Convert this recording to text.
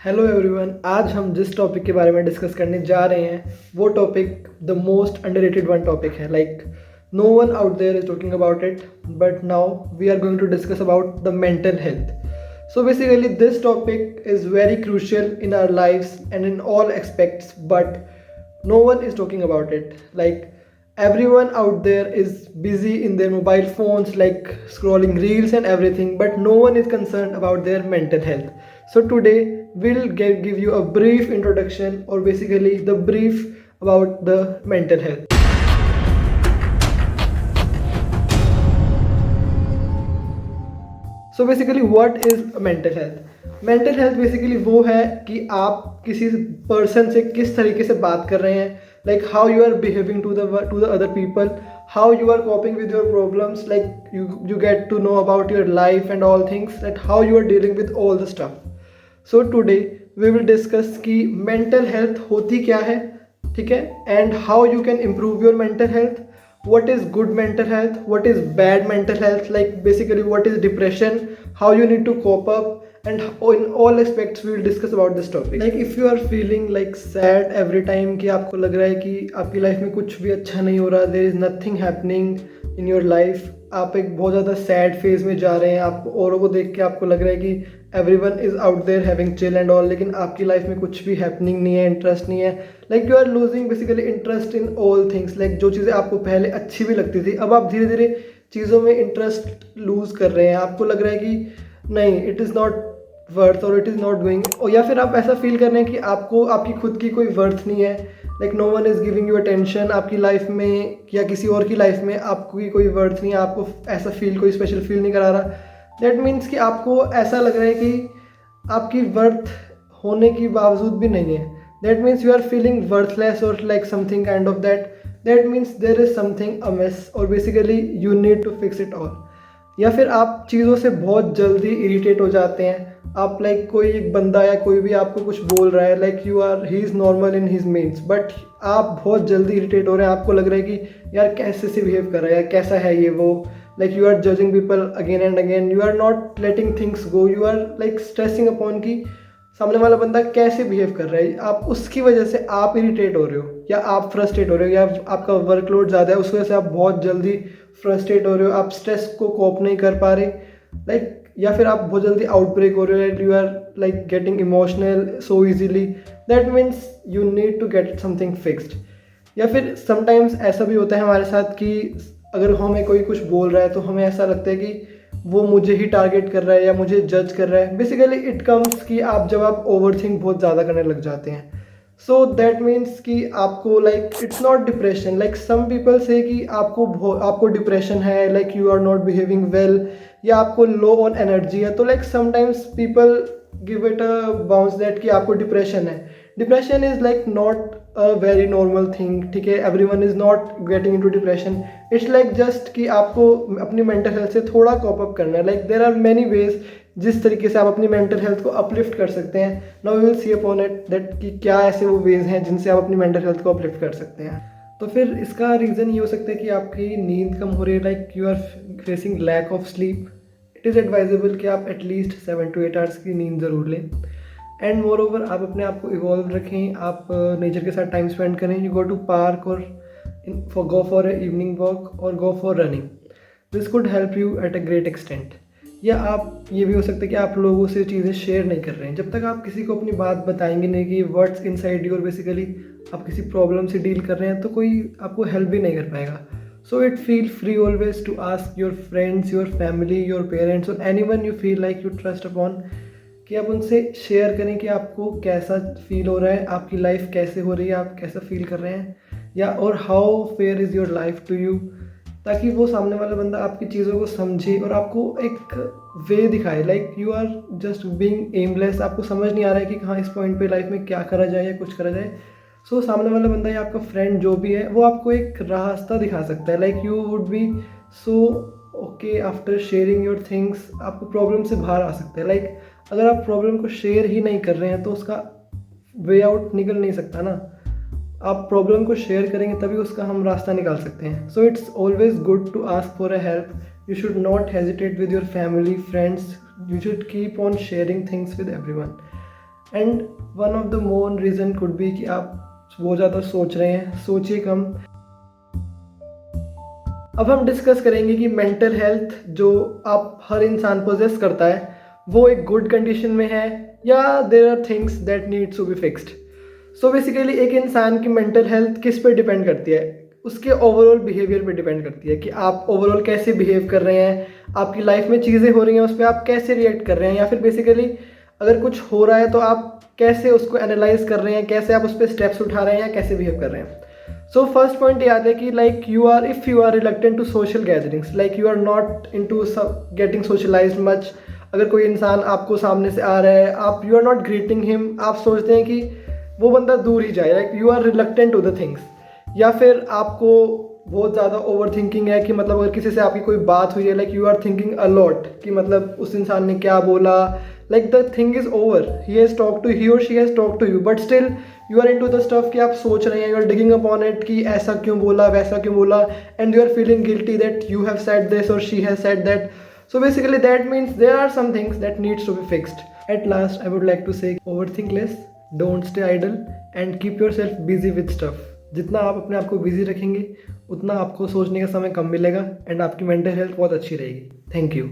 Hello everyone, आज हम जिस टॉपिक के बारे में डिस्कस करने जा रहे हैं वो topic the most underrated one topic है. Like no one out there is talking about it, but now we are going to discuss about the mental health. So basically this topic is very crucial in our lives and in all aspects, but no one is talking about it. Like everyone out there is busy in their mobile phones, like scrolling reels and everything, but no one is concerned about their mental health. So today we'll give you a brief introduction, or basically the brief about the mental health. So basically what is mental health. Mental health basically वो है कि आप किसी person से किस तरीके से बात कर रहे हैं, like how you are behaving to the other people, how you are coping with your problems, like you get to know about your life and all things, that how you are dealing with all the stuff. So today we will discuss कि mental health होती क्या है, ठीक है, and how you can improve your mental health, what is good mental health, what is bad mental health, like basically what is depression, how you need to cope up, and in all aspects we will discuss about this topic. Like if you are feeling like sad every time कि आपको लग रहा है कि आपकी life में कुछ भी अच्छा नहीं हो रहा, there is nothing happening in your life, आप एक बहुत ज़्यादा सैड फेज में जा रहे हैं, आप औरों को देख के आपको लग रहा है कि everyone is out there having chill and all, लेकिन आपकी लाइफ में कुछ भी हैपनिंग नहीं है, इंटरेस्ट नहीं है, like you are losing basically interest in all things. Like जो चीज़ें आपको पहले अच्छी भी लगती थी, अब आप धीरे धीरे चीज़ों में इंटरेस्ट लूज़ कर रहे हैं, आपको लग रहा है कि नहीं, इट इज़ नॉट वर्थ और इट इज़ नॉट गोइंग, और या फिर आप ऐसा फील कर रहे हैं कि आपको आपकी खुद की कोई वर्थ नहीं है, like no one is giving you attention आपकी लाइफ में, या किसी और की लाइफ में आपकी कोई वर्थ नहीं है, आपको ऐसा फील, कोई स्पेशल फील नहीं करा रहा. दैट मीन्स कि आपको ऐसा लग रहा है कि आपकी वर्थ होने के बावजूद भी नहीं है. That means you are feeling worthless और like something kind of that. That means there is something amiss, और basically you need to fix it all. या फिर आप चीज़ों से बहुत जल्दी इरिटेट हो जाते हैं. आप लाइक कोई एक बंदा या कोई भी आपको कुछ बोल रहा है, like you are he is normal in his means, but आप बहुत जल्दी इरिटेट हो रहे हैं, आपको लग रहा है कि यार कैसे से बिहेव कर रहा है, यार कैसा है ये वो, like you are judging people again and again, you are not letting things go, you are like stressing upon कि सामने वाला बंदा कैसे बिहेव कर रहा है, आप उसकी वजह से आप इरिटेट हो रहे हो, या आप फ्रस्ट्रेट हो रहे हो, या आपका वर्कलोड ज़्यादा है उस वजह से आप बहुत जल्दी फ्रस्ट्रेट हो रहे हो, आप स्ट्रेस को कोप नहीं कर पा रहे, लाइक या फिर आप बहुत जल्दी आउट ब्रेक हो रहे हो, you are like getting emotional so easily. That means you need to get something fixed. या फिर समटाइम्स ऐसा भी होता है हमारे साथ कि अगर हमें कोई कुछ बोल रहा है तो हमें ऐसा लगता है कि वो मुझे ही टारगेट कर रहा है या मुझे जज कर रहा है. बेसिकली इट कम्स कि जब आप ओवरथिंक बहुत ज़्यादा करने लग जाते हैं. सो दैट मीन्स कि आपको like it's not depression, like some people say कि आपको डिप्रेशन है, like you are not behaving well, या आपको लो ऑन एनर्जी है. तो like sometimes people give it a bounce that कि आपको डिप्रेशन है. Depression is like not a very normal thing, ठीक है, everyone is not getting into depression. It's like just कि आपको अपनी मेंटल हेल्थ से थोड़ा कॉप अप करना है. Like there are many ways जिस तरीके से आप अपनी मेंटल हेल्थ को अपलिफ्ट कर सकते हैं. Now we will see upon it that कि क्या ऐसे वो वेज हैं जिनसे आप अपनी मेंटल हेल्थ को अपलिफ्ट कर सकते हैं. तो फिर इसका रीज़न ये हो सकता है कि आपकी नींद कम हो रही है, like you are facing lack of sleep. It is advisable कि आप एटलीस्ट 7 to 8 आवर्स की नींद ज़रूर लें. एंड मोर ओवर आप अपने आप को इवॉल्व रखें, आप नेचर के साथ टाइम स्पेंड करें. यू गो टू पार्क और go for a evening walk or go for running. This could help you at a great extent. या आप ये भी हो सकता है कि आप लोगों से चीज़ें शेयर नहीं कर रहे हैं. जब तक आप किसी को अपनी बात बताएंगे नहीं कि व्हाट्स इनसाइड यू, और बेसिकली आप किसी प्रॉब्लम से डील कर रहे हैं, तो कोई आपको हेल्प भी नहीं कर पाएगा. So it feel free always to ask your friends, your family, your parents और anyone you feel like you trust upon, कि आप उनसे शेयर करें कि आपको कैसा फील हो रहा है, आपकी लाइफ कैसे हो रही है, आप कैसा फील कर रहे हैं, या और how fair is your life to you, ताकि वो सामने वाला बंदा आपकी चीज़ों को समझे और आपको एक वे दिखाए. Like you are just being aimless, आपको समझ नहीं आ रहा है कि हाँ इस पॉइंट पे लाइफ में क्या करा जाए या कुछ करा जाए. सो सामने वाला बंदा या आपका फ्रेंड जो भी है वो आपको एक रास्ता दिखा सकता है. Like you would be so okay after sharing your things, आपको प्रॉब्लम से बाहर आ सकते हैं. लाइक अगर आप प्रॉब्लम को शेयर ही नहीं कर रहे हैं तो उसका वे आउट निकल नहीं सकता ना. आप प्रॉब्लम को शेयर करेंगे तभी उसका हम रास्ता निकाल सकते हैं. So it's always good to ask for a help. You should not hesitate with your family, friends. You should keep on sharing things with everyone. And one of the more reason could be कि आप बहुत ज़्यादा सोच रहे हैं, सोचिए कम। अब हम डिस्कस करेंगे कि मेंटल हेल्थ जो आप हर इंसान पोजेस करता है वो एक गुड कंडीशन में है या there are things that needs to be fixed. So basically एक इंसान की मेंटल हेल्थ किस पे डिपेंड करती है, उसके ओवरऑल बिहेवियर पे डिपेंड करती है कि आप ओवरऑल कैसे बिहेव कर रहे हैं, आपकी लाइफ में चीज़ें हो रही हैं उस पर आप कैसे रिएक्ट कर रहे हैं, या फिर बेसिकली अगर कुछ हो रहा है तो आप कैसे उसको एनालाइज कर रहे हैं, कैसे आप उस पर स्टेप्स उठा रहे हैं या कैसे बिहेव कर रहे हैं। सो फर्स्ट पॉइंट याद है कि like if you are reluctant to social gatherings, like you are not in to getting socialize much. अगर कोई इंसान आपको सामने से आ रहा है, आप you are not greeting him, आप सोचते हैं कि वो बंदा दूर ही जाए, like you are reluctant to the things. या फिर आपको बहुत ज़्यादा ओवर थिंकिंग है कि मतलब अगर किसी से आपकी कोई बात हुई है, like you are thinking a lot कि मतलब उस इंसान ने क्या बोला, like the thing is over, he और she has talk to you, but still you are into the stuff कि आप सोच रहे हैं, you are digging upon it कि ऐसा क्यों बोला, वैसा क्यों बोला, and you are feeling guilty that you have said this और she has said that. So basically that means there are some things that needs to be fixed. At last, I would like to say overthink less, don't stay idle and keep yourself busy with stuff. जितना आप अपने आप को busy रखेंगे उतना आपको सोचने का समय कम मिलेगा एंड आपकी मेंटल हेल्थ बहुत अच्छी रहेगी। Thank you.